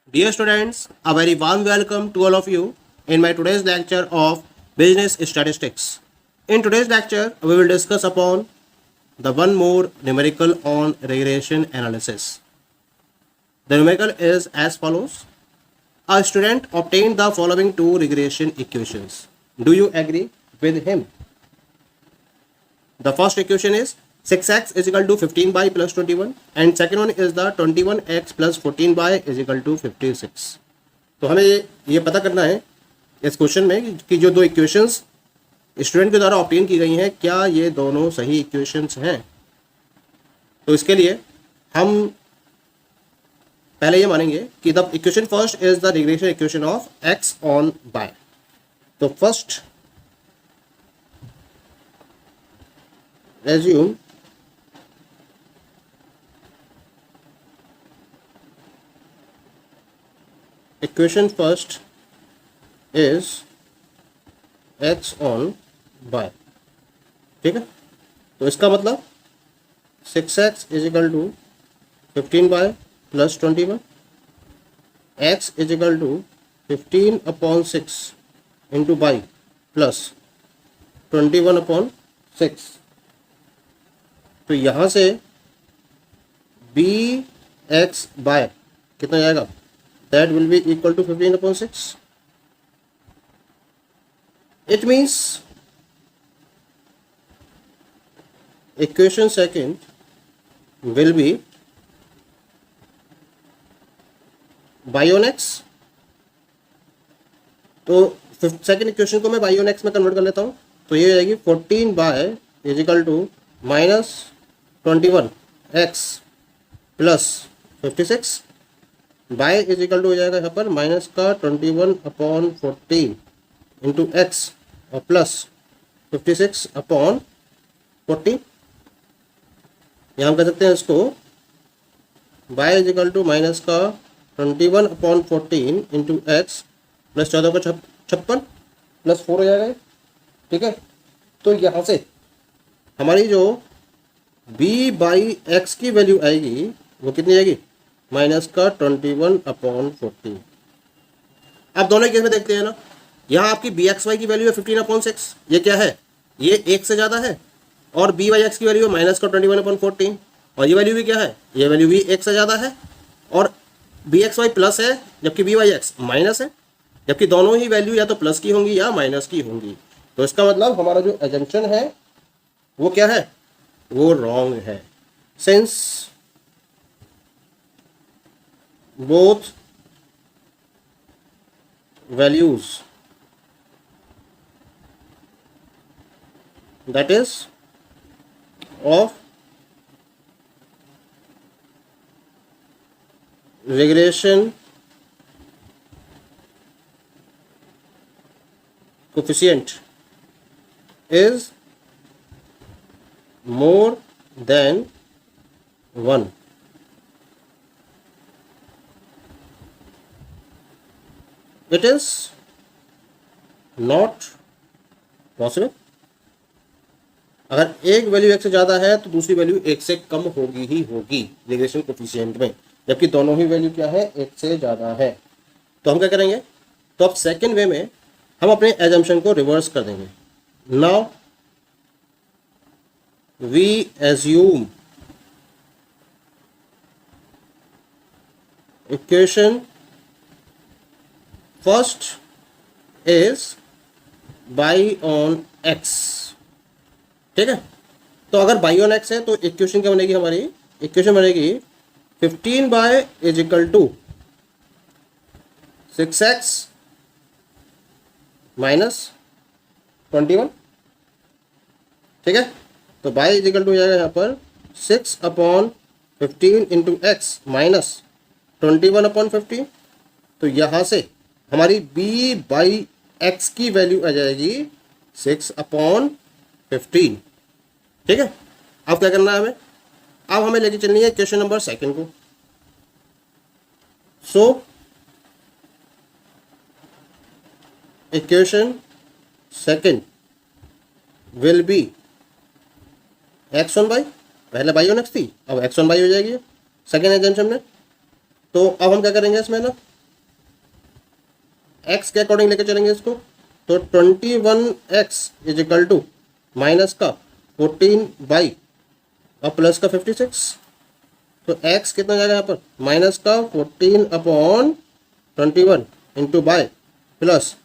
Dear students, a very warm welcome to all of you in my today's lecture of Business Statistics. In today's lecture, we will discuss upon the one more numerical on regression analysis. The numerical is as follows. A student obtained the following two regression equations. Do you agree with him? The first equation is 6x is equal to 15y plus 21 and second one is the 21x plus 14y is equal to 56. तो हमें ये पता करना है इस question में कि जो दो इक्वेशंस स्टूडेंट के द्वारा ऑब्टेन की गई हैं क्या ये दोनों सही इक्वेशंस हैं। तो इसके लिए हम पहले ये मानेंगे कि the equation first is the regression equation of x on y। तो first assume equation first is x on y। ठीक है, तो इसका मतलब 6x is equal to 15y plus 21, x is equal to 15/6 into y plus 21/6। तो यहाँ से b x y कितना जाएगा, that will be equal to 15/6। It means equation second will be y on x. तो सेकेंड इक्वेशन को मैं y on x में convert कर लेता हूँ, तो ये हो जाएगी 14y is equal to minus 21x plus 56 y is equal to हो जाएगा यहाँ पर माइनस का 21/14 इंटू एक्स और प्लस 56/14। यहाँ हम कह सकते हैं इसको y is equal to minus का 21/14 इंटू एक्स प्लस 14 का 56 प्लस 4 हो जाएगा। ठीक है, तो यहाँ से हमारी जो b बाई एक्स की वैल्यू आएगी वो कितनी आएगी, माइनस का 21/14। अब दोनों केस में देखते हैं ना, यहाँ आपकी बी एक्स वाई की वैल्यू है 15/6। ये क्या है, ये 1 से ज़्यादा है, और बी वाई एक्स की वैल्यू है माइनस का 21/14 और ये वैल्यू भी क्या है, ये वैल्यू भी 1 से ज़्यादा है और बी एक्स वाई प्लस है जबकि बी वाई एक्स माइनस है, जबकि दोनों ही वैल्यू या तो प्लस की होंगी या माइनस की होंगी। तो इसका मतलब हमारा जो एजम्पशन है वो क्या है, वो रॉन्ग है। Since both values that is of regression coefficient is more than 1, it is not possible। अगर एक वैल्यू 1 से ज़्यादा है तो दूसरी वैल्यू 1 से कम होगी ही होगी रिग्रेशन कोफिशिएंट में, जबकि दोनों ही वैल्यू क्या है, 1 से ज़्यादा है। तो हम क्या करेंगे, तो अब सेकेंड वे में हम अपने एजम्पशन को रिवर्स कर देंगे। Now we assume equation first is y on x. ठीक है, तो अगर बाई ऑन एक्स है तो इक्वेशन क्या बनेगी, हमारी इक्वेशन बनेगी 15y is equal to 6x minus 21। ठीक है, तो y इज इक्वल टू हो जाएगा यहाँ पर 6/15 इंटू एक्स माइनस 21/15। तो यहाँ से हमारी b बाई एक्स की वैल्यू आ जाएगी 6/15। ठीक है, अब क्या करना है हमें, अब हमें लेके चलनी है क्वेश्चन नंबर सेकंड को। So equation second will be x on by, पहले बाई ऑन एक्स थी अब एक्स ऑन बाई हो जाएगी सेकेंड एग्जाम्पशन में। तो अब हम क्या करेंगे इसमें ना, एक्स के अकॉर्डिंग लेके चलेंगे इसको, तो 21x is equal to minus का 14 और प्लस का 56। तो x कितना जाएगा यहाँ पर, माइनस का 14/21 इंटू बाई प्लस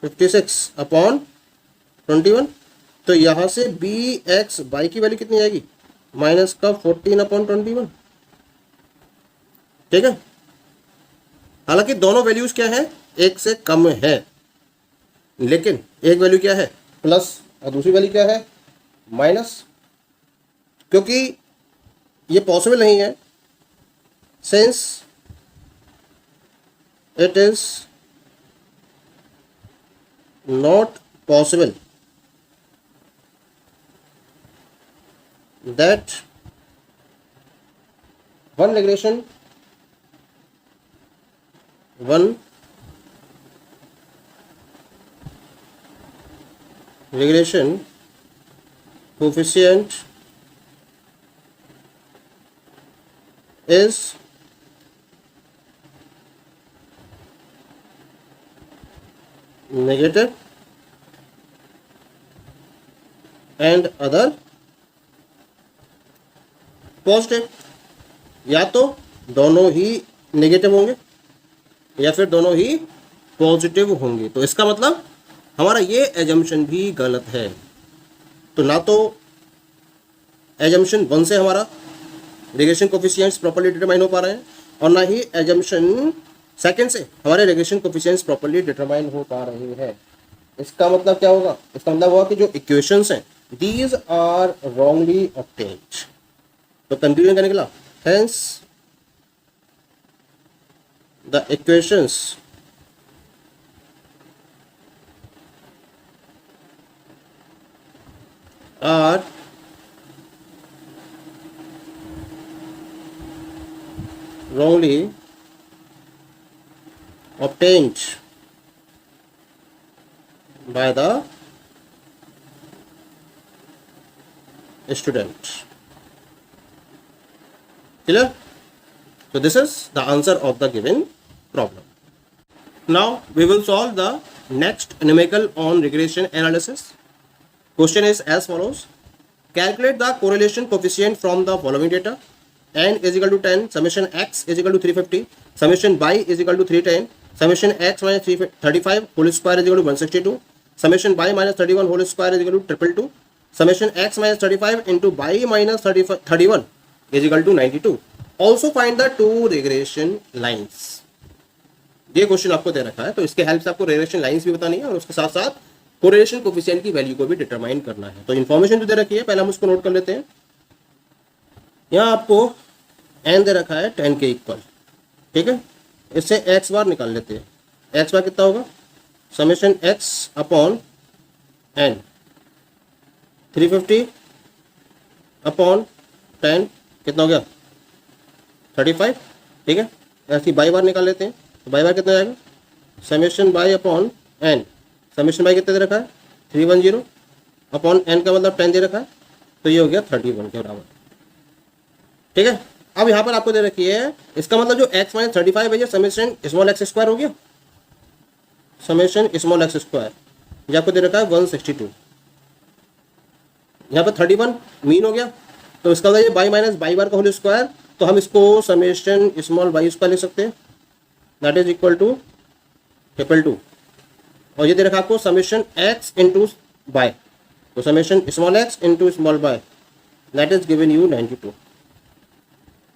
56/21। तो यहाँ से बी एक्स बाई की वैल्यू कितनी आएगी, माइनस का 14/21। ठीक है, हालांकि दोनों वैल्यूज क्या है, एक से कम है, लेकिन एक वैल्यू क्या है प्लस और दूसरी वैल्यू क्या है माइनस, क्योंकि ये पॉसिबल नहीं है, since it is not possible that one regression coefficient is negative and other positive. या तो दोनों ही नेगेटिव होंगे या फिर दोनों ही पॉजिटिव होंगे। तो इसका मतलब हमारा ये एजम्पशन भी गलत है। तो ना तो एजम्पशन 1 से हमारा रिग्रेशन कोफिशिएंट्स प्रॉपर्ली डिटरमाइन हो पा रहे हैं, और ना ही एजम्पशन 2 से हमारे रिग्रेशन कोफिशिएंट्स प्रॉपर्ली डिटरमाइन हो पा रहे हैं। इसका मतलब क्या होगा, इसका मतलब होगा कि जो इक्वेशंस हैं दीज आर रॉन्गली ऑब्टेन्ड। तो कंक्लूजन क्या निकला, hence the equations are wrongly obtained by the student. Clear? So this is the answer of the given problem. Now we will solve the next numerical on regression analysis. Question is as follows. Calculate the correlation coefficient from the following data. N is equal to 10, summation x is equal to 350, summation y is equal to 310, summation x minus 335 whole square is equal to 162, summation y minus 31 whole square is equal to 222, summation x minus 35 into y minus 31 is equal to 92. Also find the two regression lines. ये question आपको दे रखा है, तो इसके help से आपको regression lines भी बतानी है और उसके साथ साथ कोरिलेशन कोफिशिएंट की वैल्यू को भी डिटरमाइन करना है। तो इन्फॉर्मेशन जो दे रखी है पहले हम उसको नोट कर लेते हैं। यहाँ आपको n दे रखा है 10 के इक्वल, ठीक है। इससे x बार निकाल लेते हैं। x बार कितना होगा, summation x upon n 350 upon 10 कितना हो गया 35, ठीक है। ऐसी बाई बार निकाल लेते हैं, तो बाई बार कितना आएगा, summation by upon n, summation by कितना दे रखा है 310 अपॉन n का मतलब 10 दे रखा है, तो ये हो गया 31 के बराबर, ठीक है। अब यहाँ पर आपको दे रखी है, इसका मतलब जो x माइनस 35 है ये समेशन स्मॉल एक्स स्क्वायर हो गया, समेशन स्मॉल एक्स स्क्वायर, ये आपको दे रखा है 162। यहाँ पर 31 मीन हो गया, तो इसका मतलब ये बाई माइनस बाई बार का होल स्क्वायर, तो हम इसको समेशन स्मॉल बाई स्क्वायर लिख सकते हैं, दैट इज इक्वल टू 222। और ये दे रखा आपको समेशन x इंटू बाय, तो summation small x into small y, that is given you 92,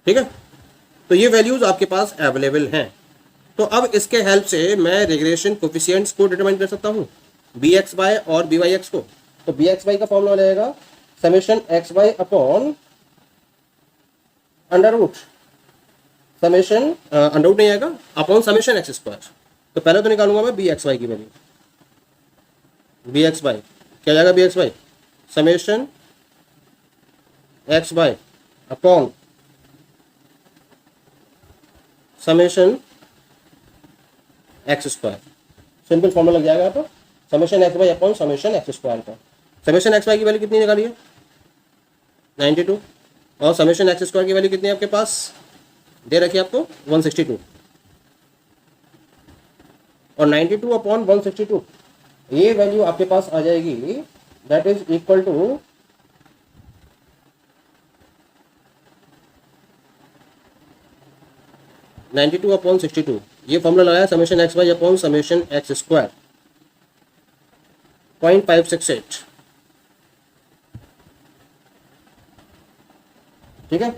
ठीक है। तो ये वैल्यूज आपके पास अवेलेबल हैं। तो अब इसके हेल्प से मैं रिग्रेशन कोफिशिएंट्स को डिटरमाइन कर सकता हूँ, बी एक्स बाय और बी वाई एक्स को। तो बी एक्स बाई का फॉर्मूला हो जाएगा summation x y upon under root, summation under root नहीं आएगा, अपॉन समेशन एक्स स्क्वायर। तो पहले तो निकालूंगा मैं बी एक्स बाई की वैल्यू, बी एक्स बाई क्या जाएगा, b x y summation x y upon summation x square, simple formula लग जाएगा यहाँ पर, summation x y upon summation x square का। समेशन एक्स बाई की वैल्यू कितनी निकाली है 92, और समेशन एक्स स्क्वायर की वैल्यू कितनी है आपके पास, दे रखी है आपको 162। और 92 अपॉन 162 ये वैल्यू आपके पास आ जाएगी, that is equal to 92 upon 62। ये फॉर्मूला लगाया summation x y upon summation x square 0.568। ठीक है,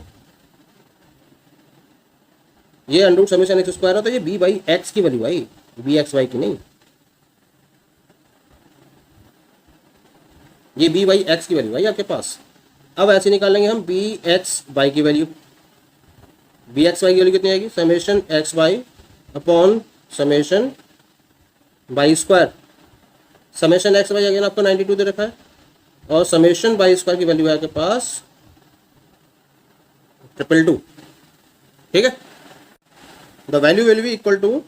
ये under root summation x square है, तो ये बी बाई एक्स की वैल्यू आई, बी एक्स वाई की नहीं, ये बी बाई एक्स की वैल्यू आई आपके पास। अब ऐसे निकालेंगे हम बी एक्स वाई की वैल्यू। बी एक्स वाई की वैल्यू कितनी आएगी, summation x y upon summation y square. Summation x y again आपको 92 दे रखा है, और समेशन वाई स्क्वायर की वैल्यू है आपके पास 222। ठीक है, the value will be equal to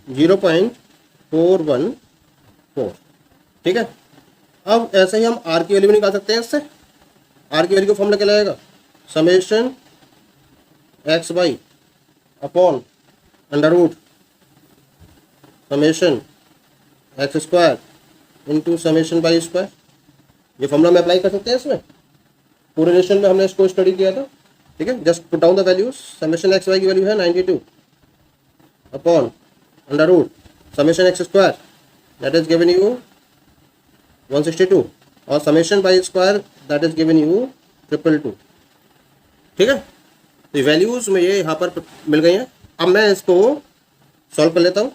0.414। ठीक है, अब ऐसे ही हम आर की वैल्यू भी निकाल सकते हैं इससे। आर की वैल्यू का फॉर्मूला क्या लगेगा, summation x y upon under root summation x square into summation y square. ये फॉर्मूला में अप्लाई कर सकते हैं इसमें, पूरे रिलेशन में हमने इसको स्टडी किया था। ठीक है, just put down the values. Summation x y की वैल्यू है 92 upon under root summation x square that is given you 162, और summation y square that is given you 222। ठीक है, तो वैल्यूज में ये यहाँ पर मिल गई हैं। अब मैं इसको सॉल्व कर लेता हूँ।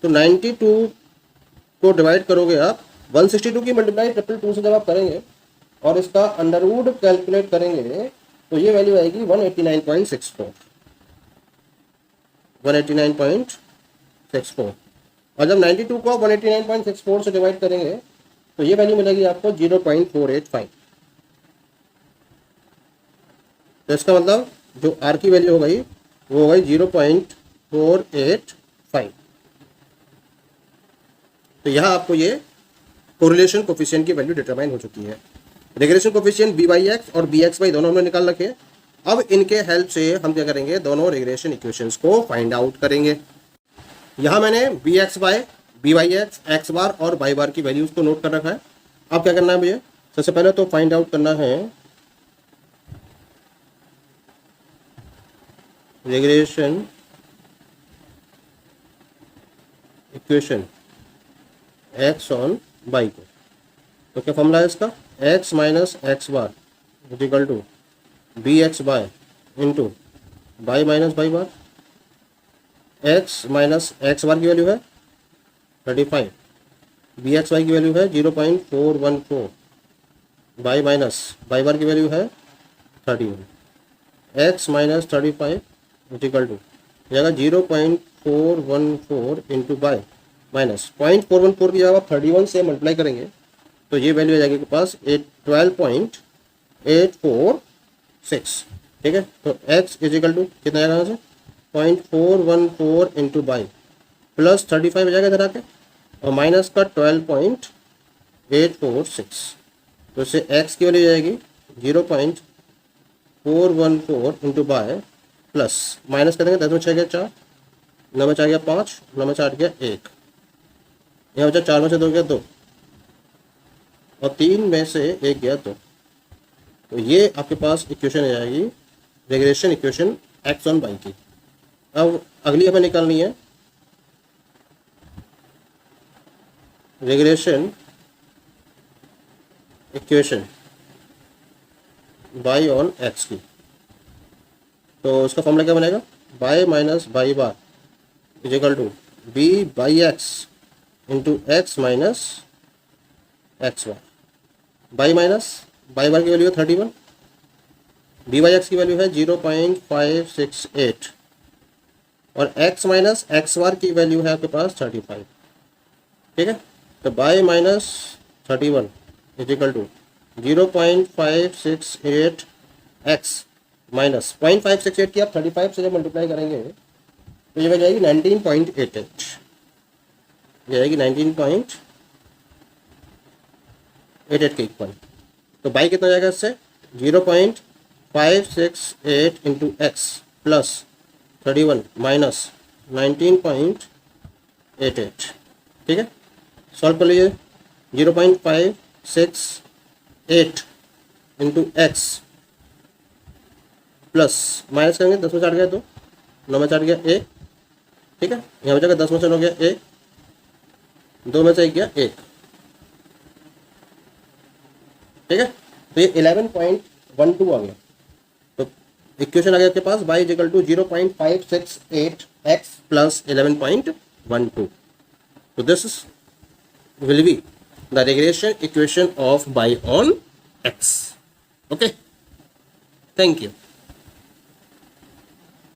तो 92 को डिवाइड करोगे आप 162 की मल्टीप्लाई 222 से जब आप करेंगे और इसका अंडर रूट कैलकुलेट करेंगे तो ये वैल्यू आएगी 189.64। 189.64, और जब 92 को 189.64 से डिवाइड करेंगे तो ये वैल्यू मिलेगी आपको 0.485। तो इसका मतलब जो आर की वैल्यू हो गई वो हो गई 0.485। तो यहाँ आपको ये कोरिलेशन कोफिशिएंट की वैल्यू डिटरमाइन हो चुकी है। Regression coefficient b y x और बी एक्स वाई दोनों हमने निकाल रखे हैं। अब इनके हेल्प से हम क्या करेंगे, दोनों रिग्रेशन इक्वेशंस को फाइंड आउट करेंगे। यहाँ मैंने b x y, b y x, x bar और वाई बार की वैल्यूज को नोट कर रखा है। अब क्या करना है मुझे, सबसे पहले तो फाइंड आउट करना है regression equation x on y को। तो क्या फॉर्मूला है इसका, x minus x bar is equal to b x y into y minus y bar. X minus x bar की वैल्यू है 35, बी एक्स वाई की वैल्यू है 0.414, वाई माइनस वाई बार की वैल्यू है 31। एक्स माइनस 35 इक्वल टू जाएगा 0.414 into y minus 0.414 की जगह आप 31 से मल्टीप्लाई करेंगे तो ये वैल्यू आ जाएगी के पास 12.846। ठीक है, तो x इज इक्वल टू कितना आएगा यहाँ से 0.414 इंटू वाई प्लस 35 आ जाएगा इधर आके, और माइनस का 12.846। तो इससे x की वैल्यू जाएगी 0.414 इंटू वाई प्लस माइनस कर देंगे 10 में 6 गया 4, 9 में 4 गया 5, 9 में 4 गया 1, यहाँ बचा 4 में से 2 गया 2, और 3 में से 1 गया 2। तो ये आपके पास इक्वेशन आ जाएगी regression equation x on y की। अब अगली हमें निकालनी है regression equation y on x की। तो उसका फॉर्मूला क्या बनेगा, y minus y bar is equal to b y x into x minus x bar. Y minus y bar की वैल्यू है 31, बी वाई एक्स की वैल्यू है 0.568, और एक्स माइनस एक्स बार की वैल्यू है आपके पास 35। ठीक है, तो y minus 31 is equal to 0.568 x minus 0.568 की आप 35 से जब मल्टीप्लाई करेंगे तो ये हो जाएगी 19.88, ये आएगी 19.88 के इक्वल। तो बाई कितना जाएगा इससे 0.568 इंटू एक्स प्लस 31 माइनस 19.88 88, ठीक है। सॉल्व कर लीजिए। 0.568 इंटू एक्स प्लस माइनस करेंगे, 10 में चाट गया तो 9 में चाट गया ए, ठीक है। यहाँ बचा 10 में से हो गया ए, 2 में से गया 1, ठीक है। तो ये 11.12 आ गया। तो इक्वेशन आ गया आपके पास y equal to 0.568x plus 11.12। तो this will be the regression equation of y on x. Okay, thank you.